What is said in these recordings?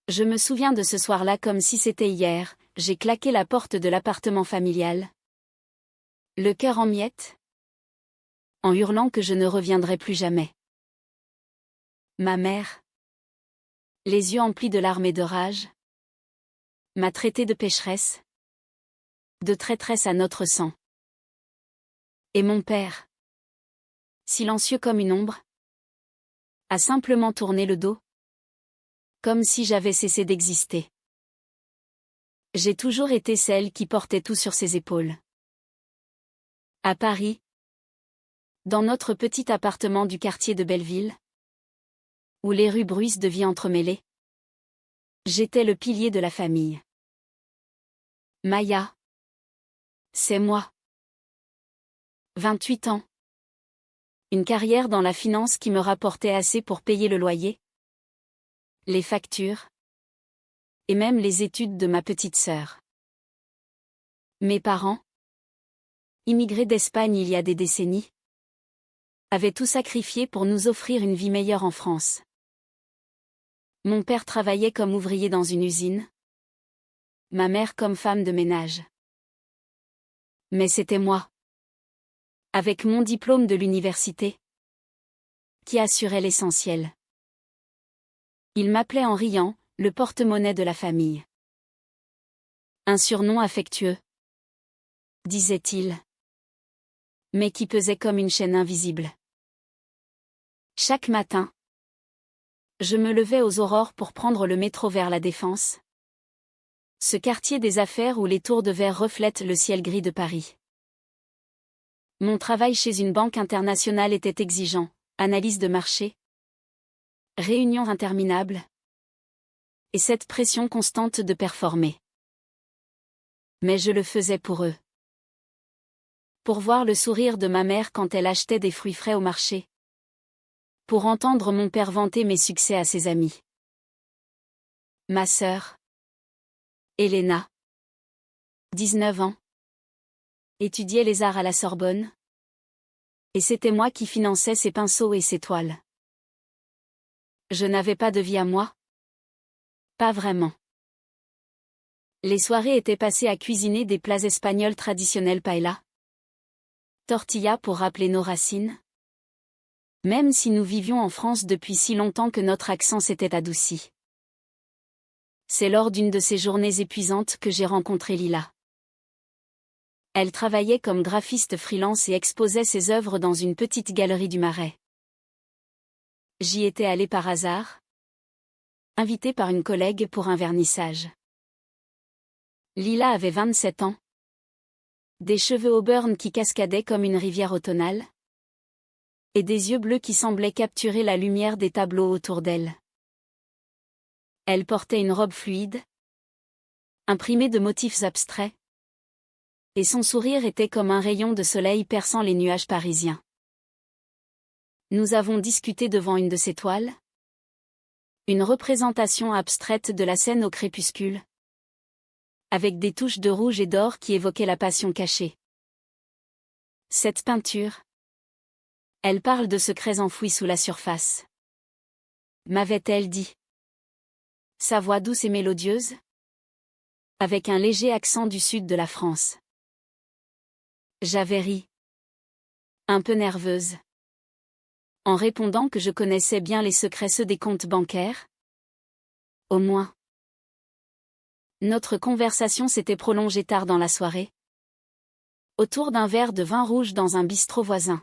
Je me souviens de ce soir-là comme si c'était hier, j'ai claqué la porte de l'appartement familial. Le cœur en miettes, en hurlant que je ne reviendrai plus jamais. Ma mère, les yeux emplis de larmes et de rage, m'a traité de pécheresse, de traîtresse à notre sang. Et mon père, silencieux comme une ombre, a simplement tourné le dos, comme si j'avais cessé d'exister. J'ai toujours été celle qui portait tout sur ses épaules. À Paris, dans notre petit appartement du quartier de Belleville, où les rues bruissent de vie entremêlée, j'étais le pilier de la famille. Maya, c'est moi. 28 ans. Une carrière dans la finance qui me rapportait assez pour payer le loyer, les factures, et même les études de ma petite sœur. Mes parents, immigrés d'Espagne il y a des décennies, avaient tout sacrifié pour nous offrir une vie meilleure en France. Mon père travaillait comme ouvrier dans une usine, ma mère comme femme de ménage. Mais c'était moi, avec mon diplôme de l'université, qui assurait l'essentiel. Il m'appelait en riant, le porte-monnaie de la famille. Un surnom affectueux, disait-il, mais qui pesait comme une chaîne invisible. Chaque matin, je me levais aux aurores pour prendre le métro vers la Défense, ce quartier des affaires où les tours de verre reflètent le ciel gris de Paris. Mon travail chez une banque internationale était exigeant, analyse de marché, réunions interminables, et cette pression constante de performer. Mais je le faisais pour eux. Pour voir le sourire de ma mère quand elle achetait des fruits frais au marché. Pour entendre mon père vanter mes succès à ses amis. Ma sœur, Elena, 19 ans, étudiait les arts à la Sorbonne. Et c'était moi qui finançais ses pinceaux et ses toiles. Je n'avais pas de vie à moi. Pas vraiment. Les soirées étaient passées à cuisiner des plats espagnols traditionnels paella. Tortilla pour rappeler nos racines. Même si nous vivions en France depuis si longtemps que notre accent s'était adouci. C'est lors d'une de ces journées épuisantes que j'ai rencontré Lila. Elle travaillait comme graphiste freelance et exposait ses œuvres dans une petite galerie du Marais. J'y étais allée par hasard, invitée par une collègue pour un vernissage. Lila avait 27 ans. Des cheveux auburn qui cascadaient comme une rivière automnale. Et des yeux bleus qui semblaient capturer la lumière des tableaux autour d'elle. Elle portait une robe fluide, imprimée de motifs abstraits. Et son sourire était comme un rayon de soleil perçant les nuages parisiens. Nous avons discuté devant une de ses toiles. Une représentation abstraite de la scène au crépuscule. Avec des touches de rouge et d'or qui évoquaient la passion cachée. Cette peinture. Elle parle de secrets enfouis sous la surface. M'avait-elle dit. Sa voix douce et mélodieuse. Avec un léger accent du sud de la France. J'avais ri. Un peu nerveuse. En répondant que je connaissais bien les secrets ceux des comptes bancaires. Au moins. Notre conversation s'était prolongée tard dans la soirée. Autour d'un verre de vin rouge dans un bistrot voisin.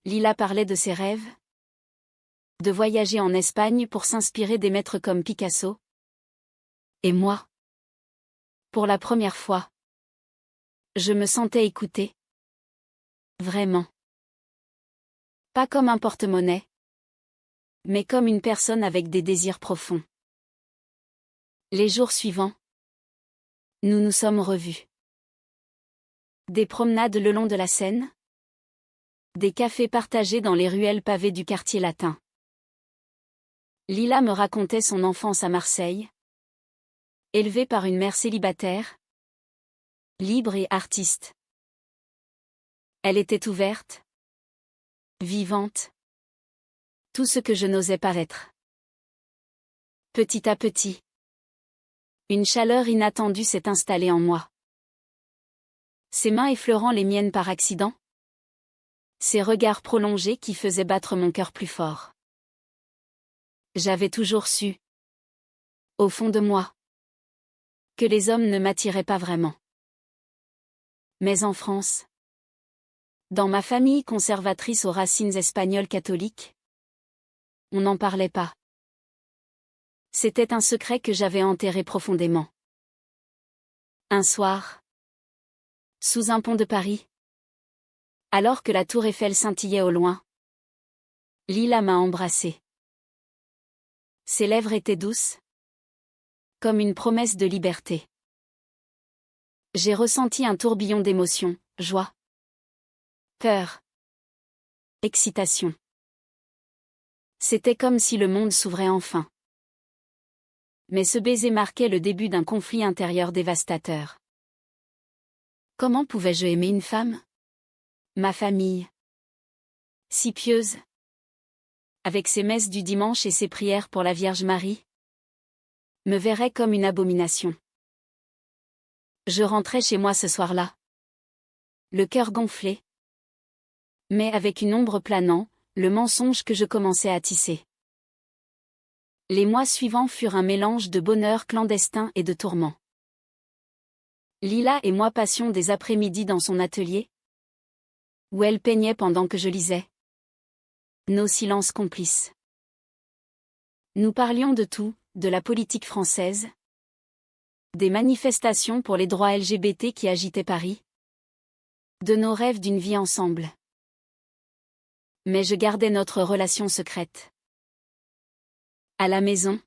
Lila parlait de ses rêves. De voyager en Espagne pour s'inspirer des maîtres comme Picasso. Et moi. Pour la première fois. Je me sentais écoutée. Vraiment. Pas comme un porte-monnaie. Mais comme une personne avec des désirs profonds. Les jours suivants. Nous nous sommes revus. Des promenades le long de la Seine. Des cafés partagés dans les ruelles pavées du quartier latin. Lila me racontait son enfance à Marseille. Élevée par une mère célibataire. Libre et artiste. Elle était ouverte. Vivante. Tout ce que je n'osais paraître. Petit à petit, une chaleur inattendue s'est installée en moi. Ses mains effleurant les miennes par accident. Ses regards prolongés qui faisaient battre mon cœur plus fort. J'avais toujours su, au fond de moi, que les hommes ne m'attiraient pas vraiment. Mais en France, dans ma famille conservatrice aux racines espagnoles catholiques, on n'en parlait pas. C'était un secret que j'avais enterré profondément. Un soir, sous un pont de Paris, alors que la tour Eiffel scintillait au loin, Lila m'a embrassée. Ses lèvres étaient douces, comme une promesse de liberté. J'ai ressenti un tourbillon d'émotions, joie, peur, excitation. C'était comme si le monde s'ouvrait enfin. Mais ce baiser marquait le début d'un conflit intérieur dévastateur. Comment pouvais-je aimer une femme? Ma famille, si pieuse, avec ses messes du dimanche et ses prières pour la Vierge Marie, me verrait comme une abomination. Je rentrais chez moi ce soir-là, le cœur gonflé, mais avec une ombre planant, le mensonge que je commençais à tisser. Les mois suivants furent un mélange de bonheur clandestin et de tourments. Lila et moi passions des après-midi dans son atelier, où elle peignait pendant que je lisais. Nos silences complices. Nous parlions de tout, de la politique française, des manifestations pour les droits LGBT qui agitaient Paris, de nos rêves d'une vie ensemble. Mais je gardais notre relation secrète. À la maison,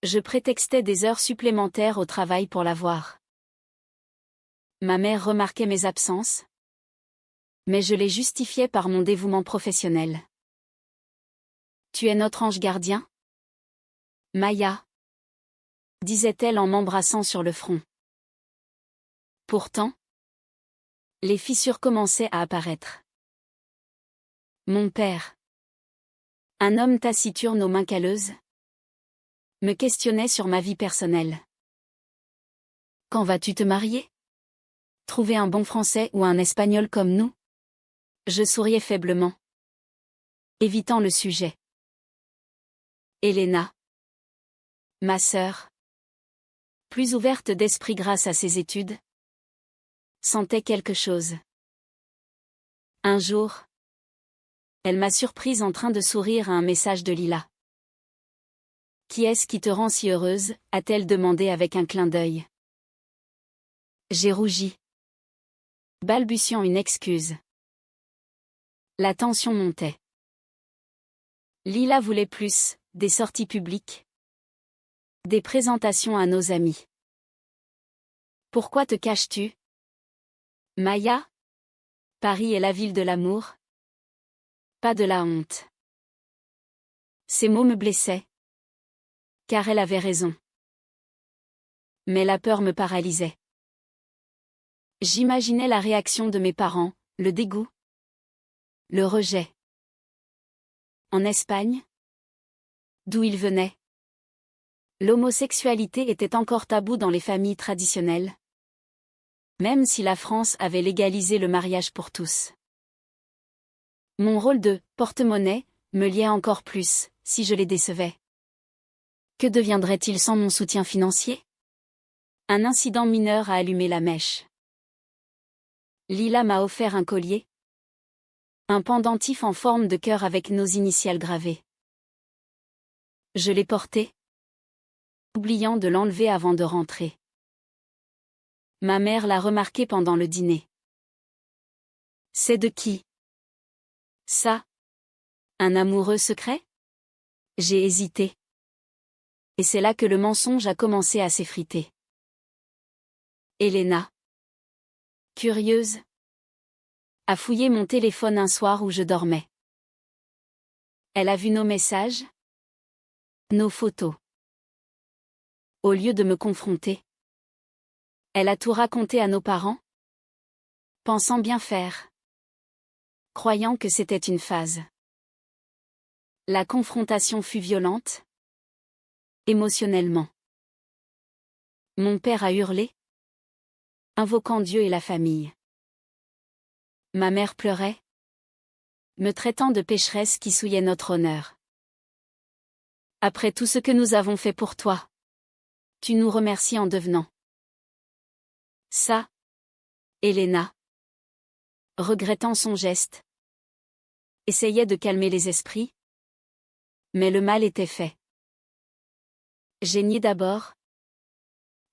je prétextais des heures supplémentaires au travail pour la voir. Ma mère remarquait mes absences, mais je les justifiais par mon dévouement professionnel. Tu es notre ange gardien? Maya, disait-elle en m'embrassant sur le front. Pourtant, les fissures commençaient à apparaître. Mon père, un homme taciturne aux mains calleuses, me questionnait sur ma vie personnelle. Quand vas-tu te marier? Trouver un bon Français ou un Espagnol comme nous? Je souriais faiblement, évitant le sujet. Elena, ma sœur, plus ouverte d'esprit grâce à ses études, sentait quelque chose. Un jour, elle m'a surprise en train de sourire à un message de Lila. Qui est-ce qui te rend si heureuse? A-t-elle demandé avec un clin d'œil. J'ai rougi, balbutiant une excuse. La tension montait. Lila voulait plus, des sorties publiques, des présentations à nos amis. Pourquoi te caches-tu? Maya? Paris est la ville de l'amour. Pas de la honte. Ces mots me blessaient, car elle avait raison. Mais la peur me paralysait. J'imaginais la réaction de mes parents, le dégoût, le rejet. En Espagne, d'où ils venaient, l'homosexualité était encore tabou dans les familles traditionnelles, même si la France avait légalisé le mariage pour tous. Mon rôle de « porte-monnaie » me liait encore plus, si je les décevais. Que deviendrait-il sans mon soutien financier? Un incident mineur a allumé la mèche. Lila m'a offert un collier, un pendentif en forme de cœur avec nos initiales gravées. Je l'ai porté, oubliant de l'enlever avant de rentrer. Ma mère l'a remarqué pendant le dîner. C'est de qui? Ça? Un amoureux secret? J'ai hésité. Et c'est là que le mensonge a commencé à s'effriter. Elena, curieuse, a fouillé mon téléphone un soir où je dormais. Elle a vu nos messages, nos photos. Au lieu de me confronter, elle a tout raconté à nos parents, pensant bien faire, croyant que c'était une phase. La confrontation fut violente, Émotionnellement. Mon père a hurlé, invoquant Dieu et la famille. Ma mère pleurait, me traitant de pécheresse qui souillait notre honneur. Après tout ce que nous avons fait pour toi, tu nous remercies en devenant. Ça, Elena, regrettant son geste, essayait de calmer les esprits, mais le mal était fait. J'ai nié d'abord,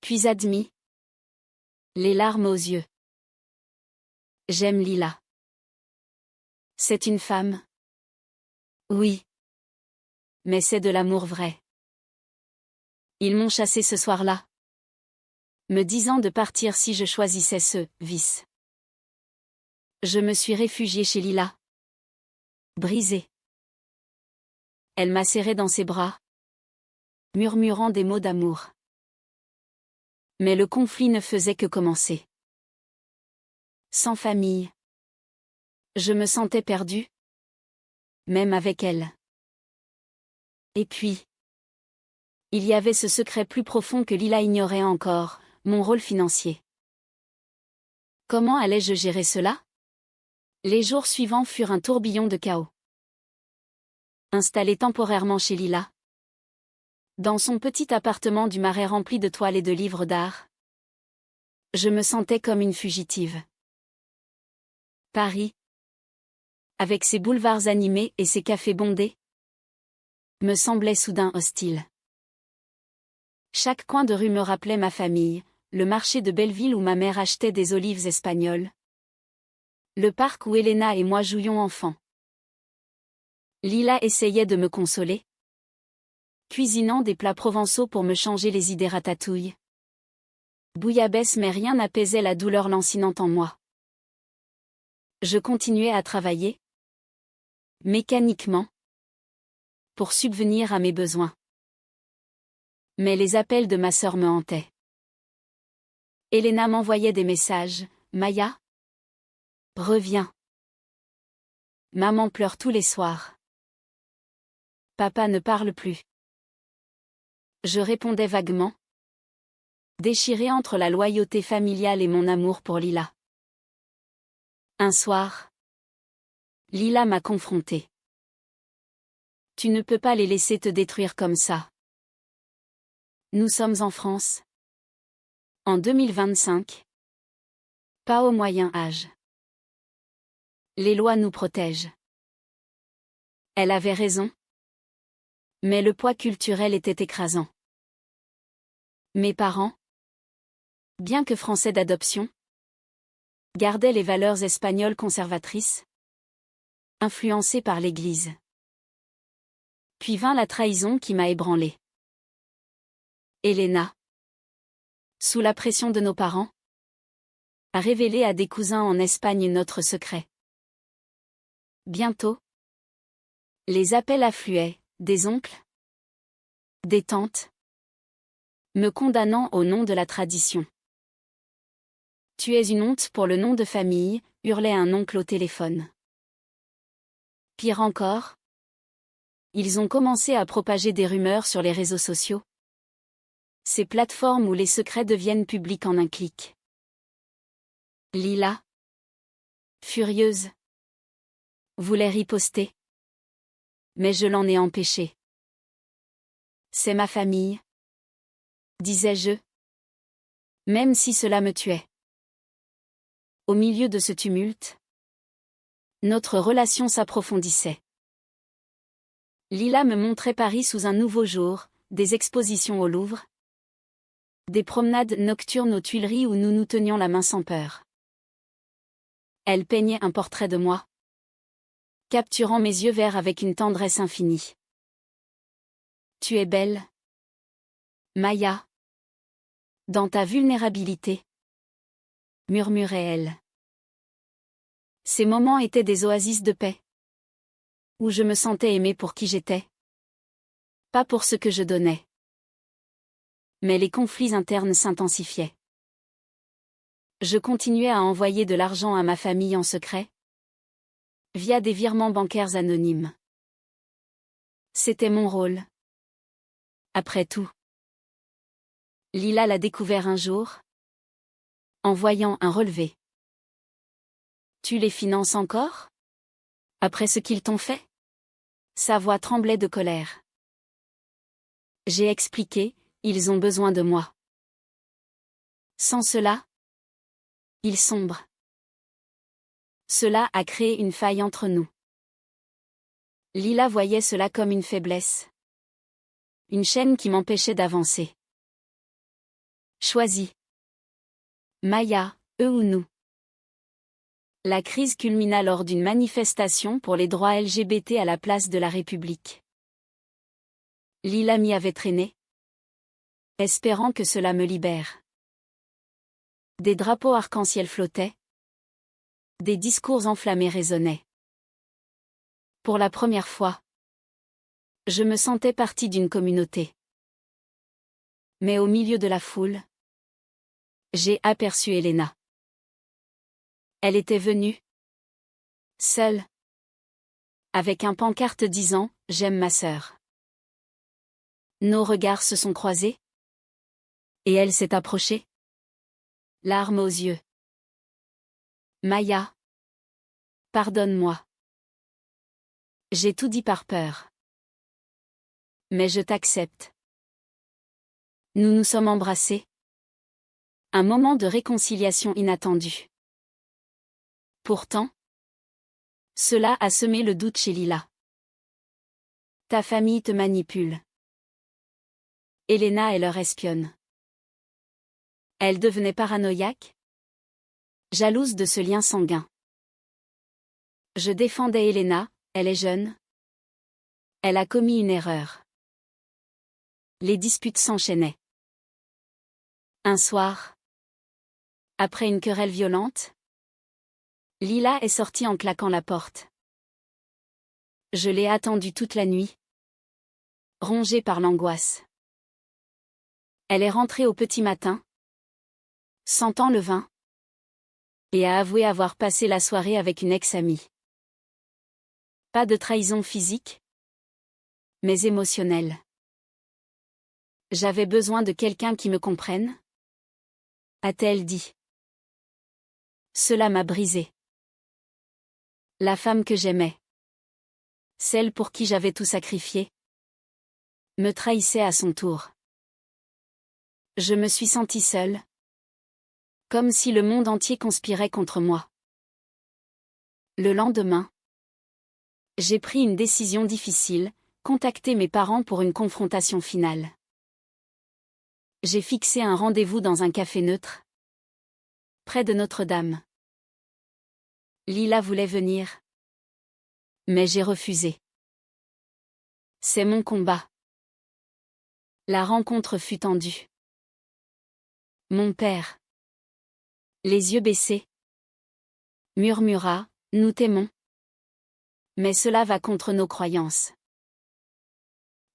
puis admis, les larmes aux yeux. J'aime Lila. C'est une femme. Oui. Mais c'est de l'amour vrai. Ils m'ont chassé ce soir-là, me disant de partir si je choisissais ce vice. Je me suis réfugiée chez Lila. Brisée. Elle m'a serré dans ses bras, murmurant des mots d'amour. Mais le conflit ne faisait que commencer. Sans famille. Je me sentais perdue. Même avec elle. Et puis, il y avait ce secret plus profond que Lila ignorait encore, mon rôle financier. Comment allais-je gérer cela? Les jours suivants furent un tourbillon de chaos. Installé temporairement chez Lila, dans son petit appartement du Marais rempli de toiles et de livres d'art, je me sentais comme une fugitive. Paris, avec ses boulevards animés et ses cafés bondés, me semblait soudain hostile. Chaque coin de rue me rappelait ma famille, le marché de Belleville où ma mère achetait des olives espagnoles, le parc où Elena et moi jouions enfants. Lila essayait de me consoler, cuisinant des plats provençaux pour me changer les idées ratatouille. Bouillabaisse mais rien n'apaisait la douleur lancinante en moi. Je continuais à travailler, mécaniquement, pour subvenir à mes besoins. Mais les appels de ma sœur me hantaient. Elena m'envoyait des messages, Maya, reviens. Maman pleure tous les soirs. Papa ne parle plus. Je répondais vaguement, déchiré entre la loyauté familiale et mon amour pour Lila. Un soir, Lila m'a confronté. Tu ne peux pas les laisser te détruire comme ça. Nous sommes en France. En 2025. Pas au moyen âge. Les lois nous protègent. Elle avait raison. Mais le poids culturel était écrasant. Mes parents, bien que français d'adoption, gardaient les valeurs espagnoles conservatrices, influencées par l'Église. Puis vint la trahison qui m'a ébranlée. Elena, sous la pression de nos parents, a révélé à des cousins en Espagne notre secret. Bientôt, les appels affluaient, des oncles, des tantes, me condamnant au nom de la tradition. Tu es une honte pour le nom de famille, hurlait un oncle au téléphone. Pire encore, ils ont commencé à propager des rumeurs sur les réseaux sociaux. Ces plateformes où les secrets deviennent publics en un clic. Lila, furieuse, voulait riposter. Mais je l'en ai empêché. C'est ma famille, disais-je, même si cela me tuait. Au milieu de ce tumulte, notre relation s'approfondissait. Lila me montrait Paris sous un nouveau jour, des expositions au Louvre, des promenades nocturnes aux Tuileries où nous nous tenions la main sans peur. Elle peignait un portrait de moi, capturant mes yeux verts avec une tendresse infinie. Tu es belle, Maya, dans ta vulnérabilité, murmurait-elle. Ces moments étaient des oasis de paix, où je me sentais aimée pour qui j'étais, pas pour ce que je donnais. Mais les conflits internes s'intensifiaient. Je continuais à envoyer de l'argent à ma famille en secret, via des virements bancaires anonymes. C'était mon rôle. Après tout, Lila l'a découvert un jour, en voyant un relevé. Tu les finances encore? Après ce qu'ils t'ont fait? Sa voix tremblait de colère. J'ai expliqué, ils ont besoin de moi. Sans cela, ils sombrent. Cela a créé une faille entre nous. Lila voyait cela comme une faiblesse. Une chaîne qui m'empêchait d'avancer. Choisis. Maya, eux ou nous. La crise culmina lors d'une manifestation pour les droits LGBT à la place de la République. Lila m'y avait traîné, espérant que cela me libère. Des drapeaux arc-en-ciel flottaient. Des discours enflammés résonnaient. Pour la première fois, je me sentais partie d'une communauté. Mais au milieu de la foule, j'ai aperçu Elena. Elle était venue, seule, avec un pancarte disant « J'aime ma sœur ». Nos regards se sont croisés. Et elle s'est approchée. Larmes aux yeux. Maya. Pardonne-moi. J'ai tout dit par peur. Mais je t'accepte. Nous nous sommes embrassés. Un moment de réconciliation inattendue. Pourtant, cela a semé le doute chez Lila. Ta famille te manipule. Elena est leur espionne. Elle devenait paranoïaque, jalouse de ce lien sanguin. Je défendais Elena, elle est jeune. Elle a commis une erreur. Les disputes s'enchaînaient. Un soir, après une querelle violente, Lila est sortie en claquant la porte. Je l'ai attendue toute la nuit, rongée par l'angoisse. Elle est rentrée au petit matin, sentant le vin, et a avoué avoir passé la soirée avec une ex-amie. Pas de trahison physique, mais émotionnelle. J'avais besoin de quelqu'un qui me comprenne, a-t-elle dit. Cela m'a brisée. La femme que j'aimais, celle pour qui j'avais tout sacrifié, me trahissait à son tour. Je me suis sentie seule, comme si le monde entier conspirait contre moi. Le lendemain, j'ai pris une décision difficile, contacter mes parents pour une confrontation finale. J'ai fixé un rendez-vous dans un café neutre, près de Notre-Dame. Lila voulait venir, mais j'ai refusé. C'est mon combat. La rencontre fut tendue. Mon père, les yeux baissés, murmura, « Nous t'aimons. Mais cela va contre nos croyances. »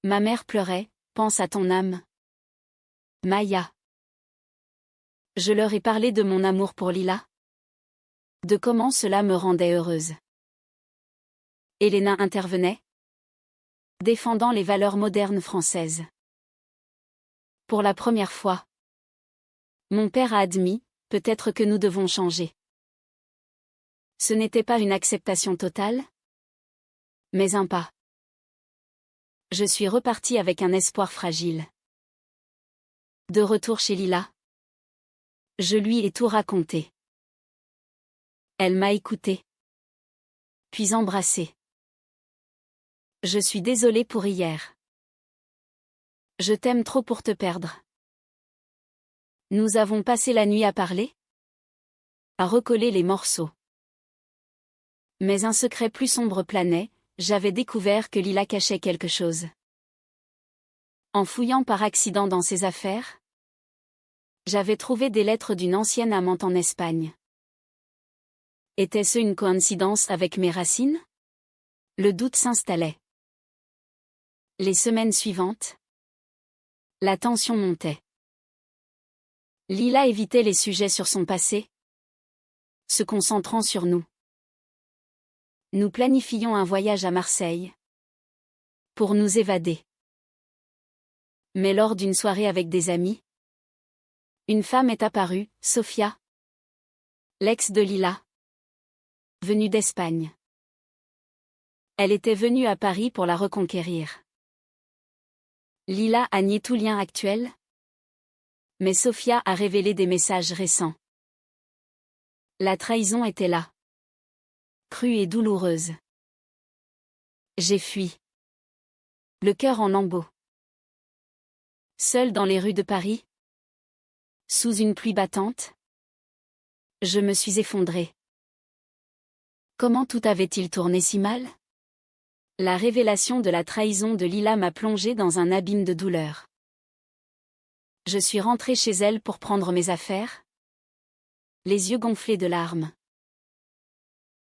Ma mère pleurait, « Pense à ton âme. Maya. » Je leur ai parlé de mon amour pour Lila. De comment cela me rendait heureuse. Elena intervenait, défendant les valeurs modernes françaises. Pour la première fois, mon père a admis, peut-être que nous devons changer. Ce n'était pas une acceptation totale, mais un pas. Je suis repartie avec un espoir fragile. De retour chez Lila, je lui ai tout raconté. Elle m'a écoutée, puis embrassée. Je suis désolée pour hier. Je t'aime trop pour te perdre. Nous avons passé la nuit à parler, à recoller les morceaux. Mais un secret plus sombre planait, j'avais découvert que Lila cachait quelque chose. En fouillant par accident dans ses affaires, j'avais trouvé des lettres d'une ancienne amante en Espagne. Était-ce une coïncidence avec mes racines? Le doute s'installait. Les semaines suivantes, la tension montait. Lila évitait les sujets sur son passé, se concentrant sur nous. Nous planifions un voyage à Marseille, pour nous évader. Mais lors d'une soirée avec des amis, une femme est apparue, Sofia, l'ex de Lila, venue d'Espagne. Elle était venue à Paris pour la reconquérir. Lila a nié tout lien actuel, mais Sofia a révélé des messages récents. La trahison était là. Crue et douloureuse. J'ai fui. Le cœur en lambeaux. Seule dans les rues de Paris, sous une pluie battante, je me suis effondrée. Comment tout avait-il tourné si mal? La révélation de la trahison de Lila m'a plongée dans un abîme de douleur. Je suis rentrée chez elle pour prendre mes affaires, les yeux gonflés de larmes.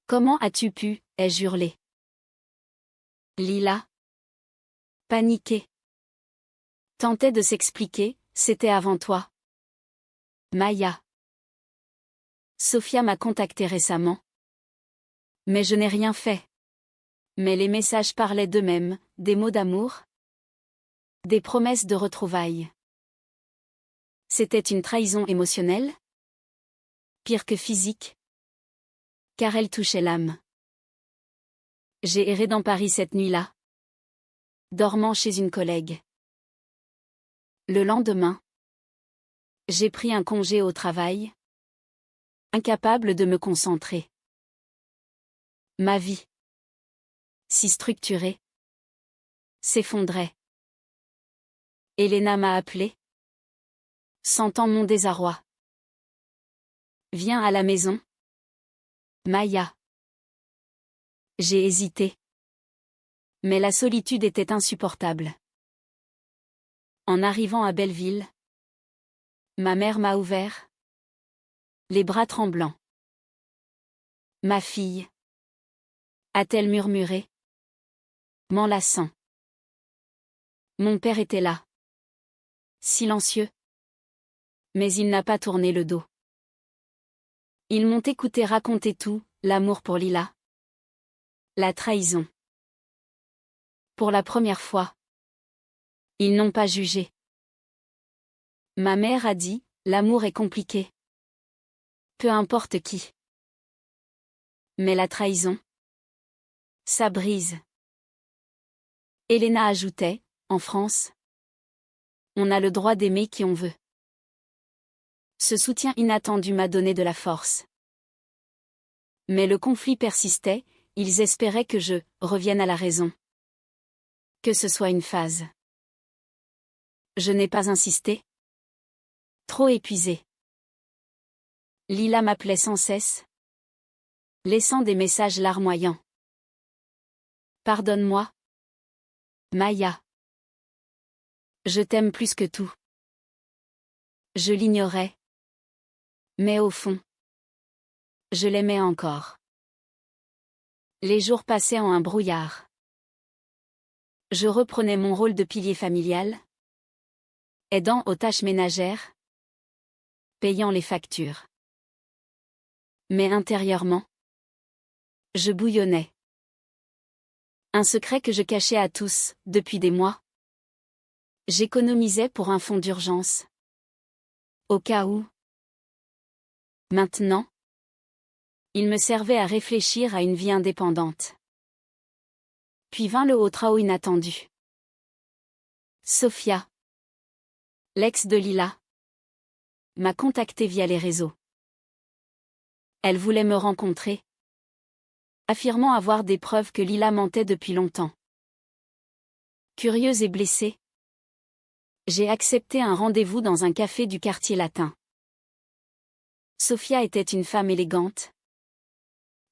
Comment as-tu pu, ai-je hurlé. Lila, paniquée, tentait de s'expliquer, c'était avant toi. Maya. Sofia m'a contacté récemment. Mais je n'ai rien fait. Mais les messages parlaient d'eux-mêmes, des mots d'amour, des promesses de retrouvailles. C'était une trahison émotionnelle? Pire que physique? Car elle touchait l'âme. J'ai erré dans Paris cette nuit-là, dormant chez une collègue. Le lendemain, j'ai pris un congé au travail, incapable de me concentrer. Ma vie, si structurée, s'effondrait. Elena m'a appelé, sentant mon désarroi. Viens à la maison. Maya. J'ai hésité. Mais la solitude était insupportable. En arrivant à Belleville, ma mère m'a ouvert, les bras tremblants. Ma fille, a-t-elle murmuré, m'enlaçant. Mon père était là, silencieux. Mais il n'a pas tourné le dos. Ils m'ont écouté raconter tout, l'amour pour Lila, la trahison. Pour la première fois, ils n'ont pas jugé. Ma mère a dit, l'amour est compliqué. Peu importe qui. Mais la trahison, ça brise. Elena ajoutait, en France, on a le droit d'aimer qui on veut. Ce soutien inattendu m'a donné de la force. Mais le conflit persistait, ils espéraient que je revienne à la raison. Que ce soit une phase. Je n'ai pas insisté. Trop épuisée. Lila m'appelait sans cesse, laissant des messages larmoyants. Pardonne-moi. Maya. Je t'aime plus que tout. Je l'ignorais. Mais au fond, je l'aimais encore. Les jours passaient en un brouillard. Je reprenais mon rôle de pilier familial, aidant aux tâches ménagères, payant les factures. Mais intérieurement, je bouillonnais. Un secret que je cachais à tous, depuis des mois. J'économisais pour un fonds d'urgence. Au cas où. Maintenant, il me servait à réfléchir à une vie indépendante. Puis vint le haut trahau inattendu. Sofia, l'ex de Lila, m'a contacté via les réseaux. Elle voulait me rencontrer, affirmant avoir des preuves que Lila mentait depuis longtemps. Curieuse et blessée, j'ai accepté un rendez-vous dans un café du quartier latin. Sofia était une femme élégante,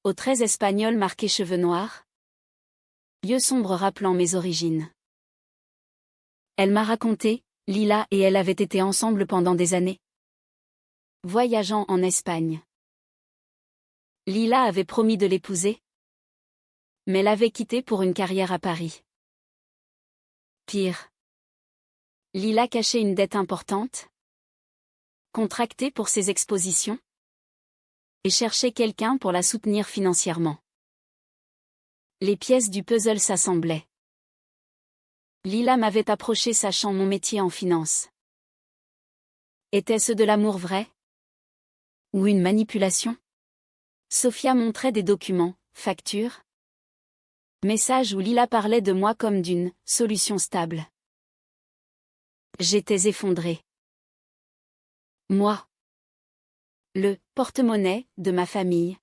aux traits espagnols marqués cheveux noirs, yeux sombres rappelant mes origines. Elle m'a raconté, Lila et elle avaient été ensemble pendant des années, voyageant en Espagne. Lila avait promis de l'épouser, mais l'avait quitté pour une carrière à Paris. Pire. Lila cachait une dette importante, contractée pour ses expositions, et cherchait quelqu'un pour la soutenir financièrement. Les pièces du puzzle s'assemblaient. Lila m'avait approché sachant mon métier en finance. Était-ce de l'amour vrai? Ou une manipulation? Sophia montrait des documents, factures. Messages où Lila parlait de moi comme d'une « solution stable ». J'étais effondrée. Moi. Le « porte-monnaie » de ma famille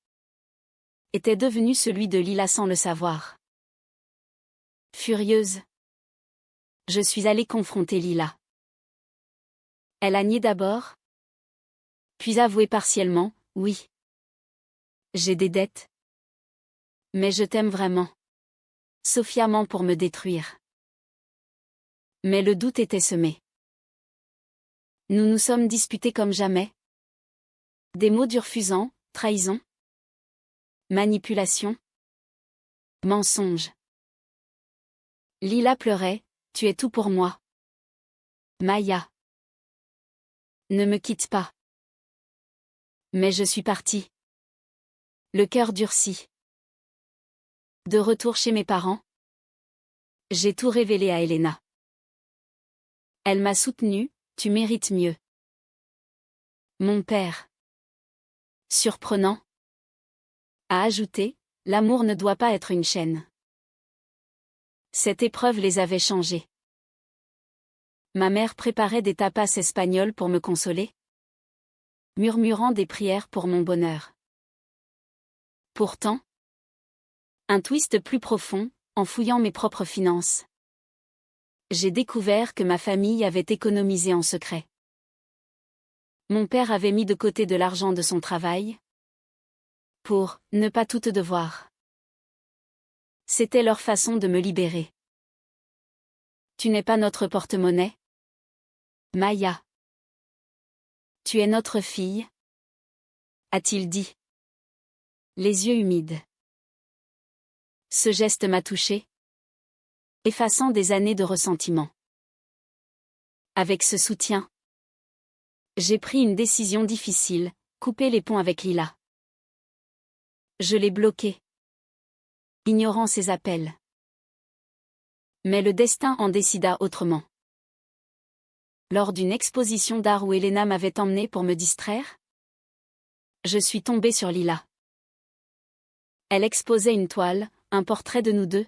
était devenu celui de Lila sans le savoir. Furieuse, je suis allée confronter Lila. Elle a nié d'abord, puis avoué partiellement, oui. J'ai des dettes. Mais je t'aime vraiment. Sophia ment pour me détruire. Mais le doute était semé. Nous nous sommes disputés comme jamais. Des mots durfusants, trahison, manipulation, mensonge. Lila pleurait, tu es tout pour moi. Maya. Ne me quitte pas. Mais je suis partie. Le cœur durci. De retour chez mes parents, j'ai tout révélé à Elena. Elle m'a soutenue, tu mérites mieux. Mon père. Surprenant. A ajouté, l'amour ne doit pas être une chaîne. Cette épreuve les avait changés. Ma mère préparait des tapas espagnols pour me consoler, murmurant des prières pour mon bonheur. Pourtant, un twist plus profond, en fouillant mes propres finances. J'ai découvert que ma famille avait économisé en secret. Mon père avait mis de côté de l'argent de son travail pour ne pas tout devoir. C'était leur façon de me libérer. Tu n'es pas notre porte-monnaie, Maya. Tu es notre fille, a-t-il dit. Les yeux humides. Ce geste m'a touché, effaçant des années de ressentiment. Avec ce soutien, j'ai pris une décision difficile, couper les ponts avec Lila. Je l'ai bloqué, ignorant ses appels. Mais le destin en décida autrement. Lors d'une exposition d'art où Elena m'avait emmenée pour me distraire, je suis tombée sur Lila. Elle exposait une toile, un portrait de nous deux,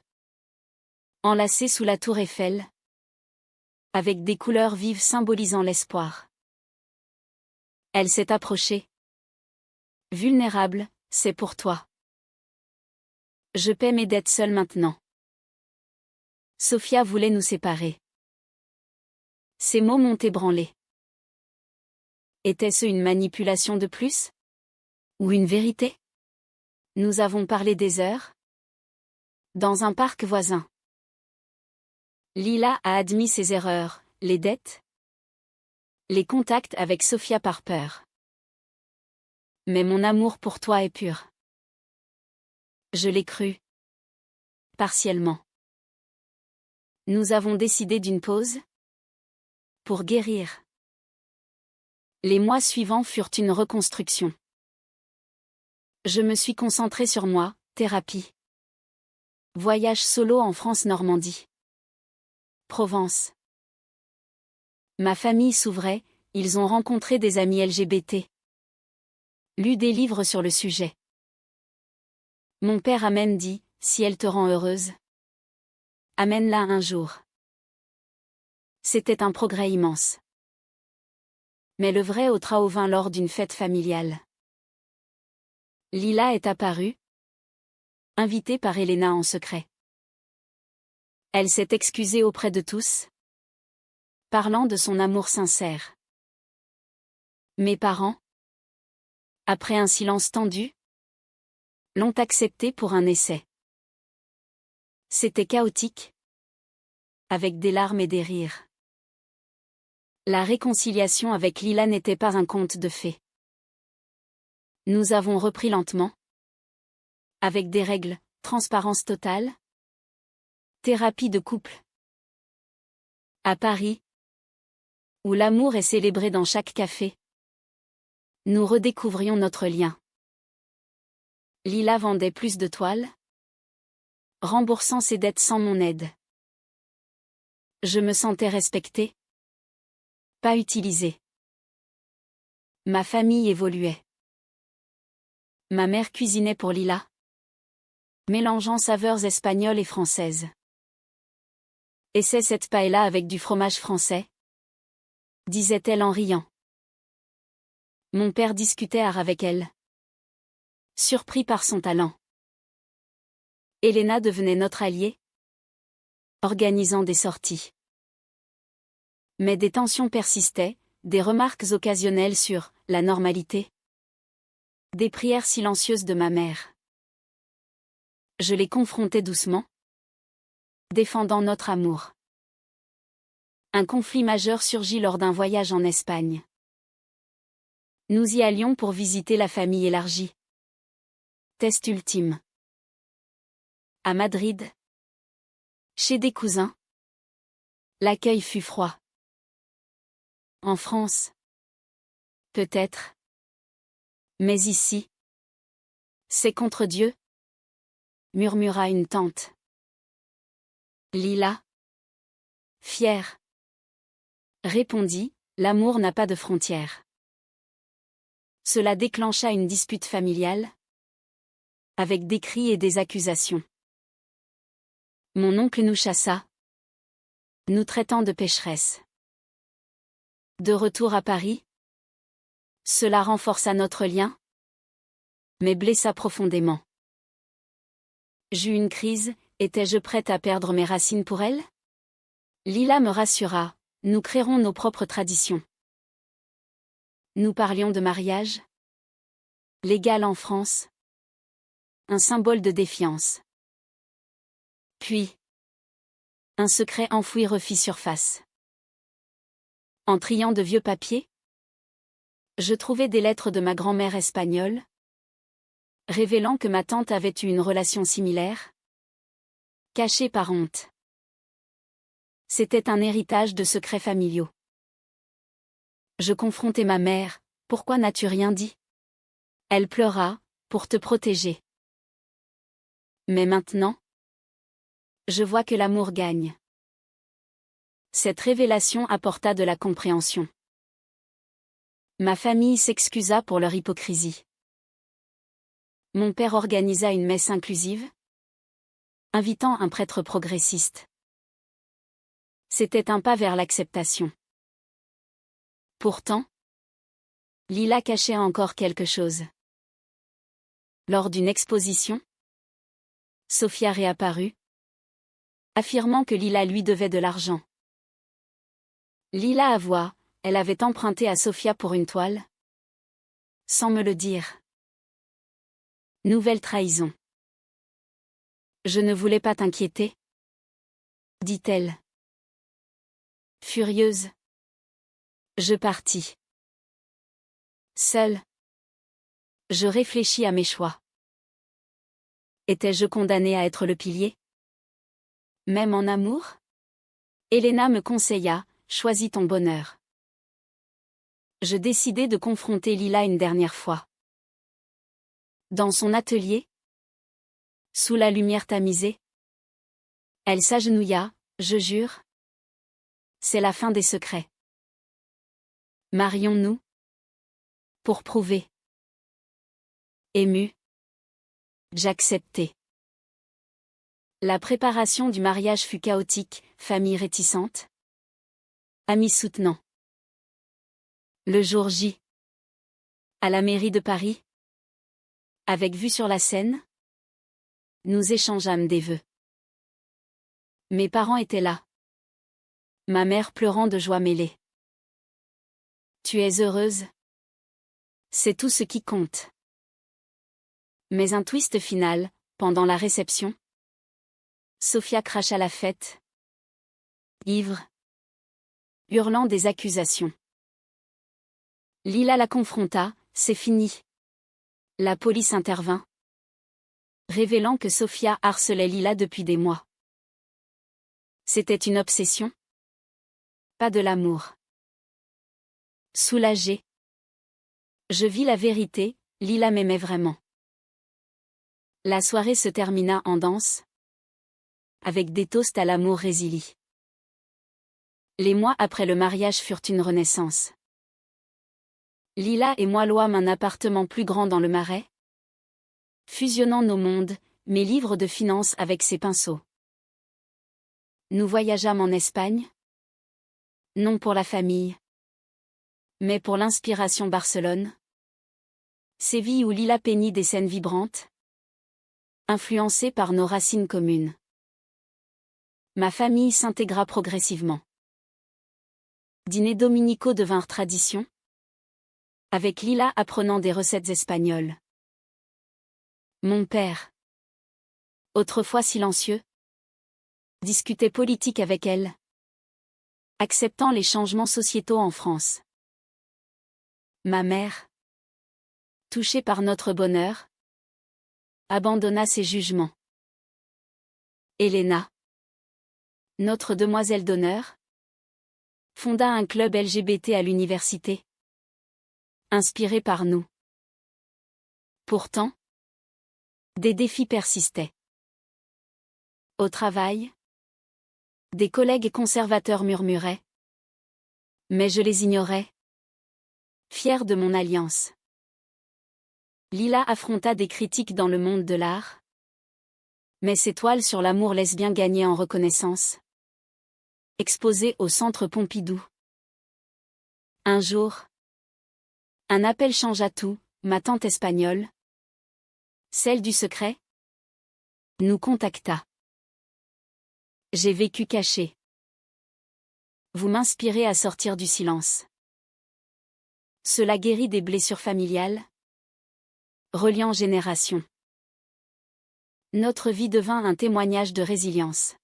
enlacés sous la tour Eiffel, avec des couleurs vives symbolisant l'espoir. Elle s'est approchée. Vulnérable, c'est pour toi. Je paie mes dettes seule maintenant. Sophia voulait nous séparer. Ces mots m'ont ébranlé. Était-ce une manipulation de plus? Ou une vérité? Nous avons parlé des heures. Dans un parc voisin. Lila a admis ses erreurs, les dettes, les contacts avec Sophia par peur. Mais mon amour pour toi est pur. Je l'ai cru. Partiellement. Nous avons décidé d'une pause. Pour guérir. Les mois suivants furent une reconstruction. Je me suis concentrée sur moi, thérapie. Voyage solo en France-Normandie. Provence. Ma famille s'ouvrait, ils ont rencontré des amis LGBT. Lu des livres sur le sujet. Mon père a même dit, si elle te rend heureuse, amène-la un jour. C'était un progrès immense. Mais le vrai ôtera au vin lors d'une fête familiale. Lila est apparue, invitée par Elena en secret. Elle s'est excusée auprès de tous, parlant de son amour sincère. Mes parents, après un silence tendu, l'ont acceptée pour un essai. C'était chaotique, avec des larmes et des rires. La réconciliation avec Lila n'était pas un conte de fées. Nous avons repris lentement, avec des règles, transparence totale, thérapie de couple. À Paris, où l'amour est célébré dans chaque café, nous redécouvrions notre lien. Lila vendait plus de toiles, remboursant ses dettes sans mon aide. Je me sentais respectée, pas utilisée. Ma famille évoluait. Ma mère cuisinait pour Lila, mélangeant saveurs espagnoles et françaises. Et c'est cette paella avec du fromage français, disait-elle en riant. Mon père discutait art avec elle, surpris par son talent. Elena devenait notre alliée, organisant des sorties. Mais des tensions persistaient, des remarques occasionnelles sur la normalité. Des prières silencieuses de ma mère. Je les confrontais doucement, défendant notre amour. Un conflit majeur surgit lors d'un voyage en Espagne. Nous y allions pour visiter la famille élargie. Test ultime. À Madrid, chez des cousins, l'accueil fut froid. En France, peut-être. Mais ici, c'est contre Dieu, murmura une tante. Lila, fière, répondit, l'amour n'a pas de frontières. Cela déclencha une dispute familiale, avec des cris et des accusations. Mon oncle nous chassa, nous traitant de pécheresses. De retour à Paris, cela renforça notre lien, mais blessa profondément. J'eus une crise, étais-je prête à perdre mes racines pour elle? Lila me rassura, nous créerons nos propres traditions. Nous parlions de mariage, légal en France, un symbole de défiance. Puis, un secret enfoui refit surface. En triant de vieux papiers, je trouvai des lettres de ma grand-mère espagnole, révélant que ma tante avait eu une relation similaire, cachée par honte. C'était un héritage de secrets familiaux. Je confrontai ma mère, pourquoi n'as-tu rien dit? Elle pleura, pour te protéger. Mais maintenant, je vois que l'amour gagne. Cette révélation apporta de la compréhension. Ma famille s'excusa pour leur hypocrisie. Mon père organisa une messe inclusive, invitant un prêtre progressiste. C'était un pas vers l'acceptation. Pourtant, Lila cachait encore quelque chose. Lors d'une exposition, Sofia réapparut, affirmant que Lila lui devait de l'argent. Lila avoua, elle avait emprunté à Sofia pour une toile, sans me le dire. Nouvelle trahison. Je ne voulais pas t'inquiéter, dit-elle. Furieuse, je partis. Seule, je réfléchis à mes choix. Étais-je condamnée à être le pilier? Même en amour? Elena me conseilla, choisis ton bonheur. Je décidai de confronter Lila une dernière fois. Dans son atelier, sous la lumière tamisée, elle s'agenouilla, je jure. C'est la fin des secrets. Marions-nous? Pour prouver. Émue, j'acceptai. La préparation du mariage fut chaotique, famille réticente, amis soutenants. Le jour J. À la mairie de Paris, avec vue sur la Seine, nous échangeâmes des vœux. Mes parents étaient là. Ma mère pleurant de joie mêlée. Tu es heureuse? C'est tout ce qui compte. Mais un twist final, pendant la réception. Sofia cracha la fête. Ivre. Hurlant des accusations. Lila la confronta, c'est fini. La police intervint, révélant que Sofia harcelait Lila depuis des mois. C'était une obsession? Pas de l'amour. Soulagée. Je vis la vérité, Lila m'aimait vraiment. La soirée se termina en danse, avec des toasts à l'amour résili. Les mois après le mariage furent une renaissance. Lila et moi louâmes un appartement plus grand dans le Marais, fusionnant nos mondes, mes livres de finances avec ses pinceaux. Nous voyageâmes en Espagne, non pour la famille, mais pour l'inspiration. Barcelone, Séville où Lila peignit des scènes vibrantes, influencées par nos racines communes. Ma famille s'intégra progressivement. Dîners dominicaux devinrent tradition, avec Lila apprenant des recettes espagnoles. Mon père, autrefois silencieux, discutait politique avec elle, acceptant les changements sociétaux en France. Ma mère, touchée par notre bonheur, abandonna ses jugements. Elena, notre demoiselle d'honneur, fonda un club LGBT à l'université, inspiré par nous. Pourtant, des défis persistaient. Au travail, des collègues conservateurs murmuraient. Mais je les ignorais, fier de mon alliance. Lila affronta des critiques dans le monde de l'art, mais ses toiles sur l'amour lesbien gagnaient en reconnaissance. Exposées au Centre Pompidou. Un jour, un appel changea tout. Ma tante espagnole, celle du secret, nous contacta. J'ai vécu caché. Vous m'inspirez à sortir du silence. Cela guérit des blessures familiales, reliant générations. Notre vie devint un témoignage de résilience.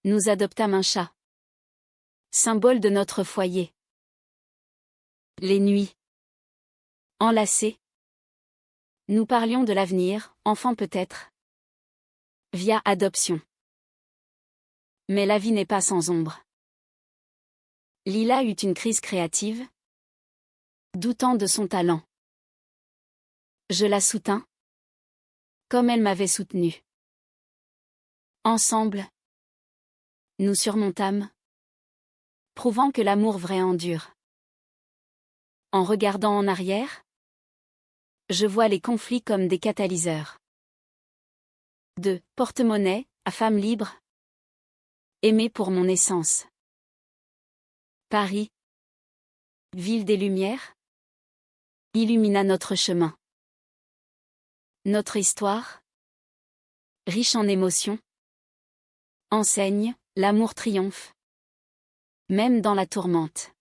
Nous adoptâmes un chat, symbole de notre foyer. Les nuits, enlacés, nous parlions de l'avenir, enfant peut-être, via adoption. Mais la vie n'est pas sans ombre. Lila eut une crise créative, doutant de son talent. Je la soutins, comme elle m'avait soutenue. Ensemble, nous surmontâmes, prouvant que l'amour vrai endure. En regardant en arrière, je vois les conflits comme des catalyseurs. De porte-monnaie à femme libre, aimée pour mon essence. Paris, ville des Lumières, illumina notre chemin. Notre histoire, riche en émotions, enseigne, l'amour triomphe, même dans la tourmente.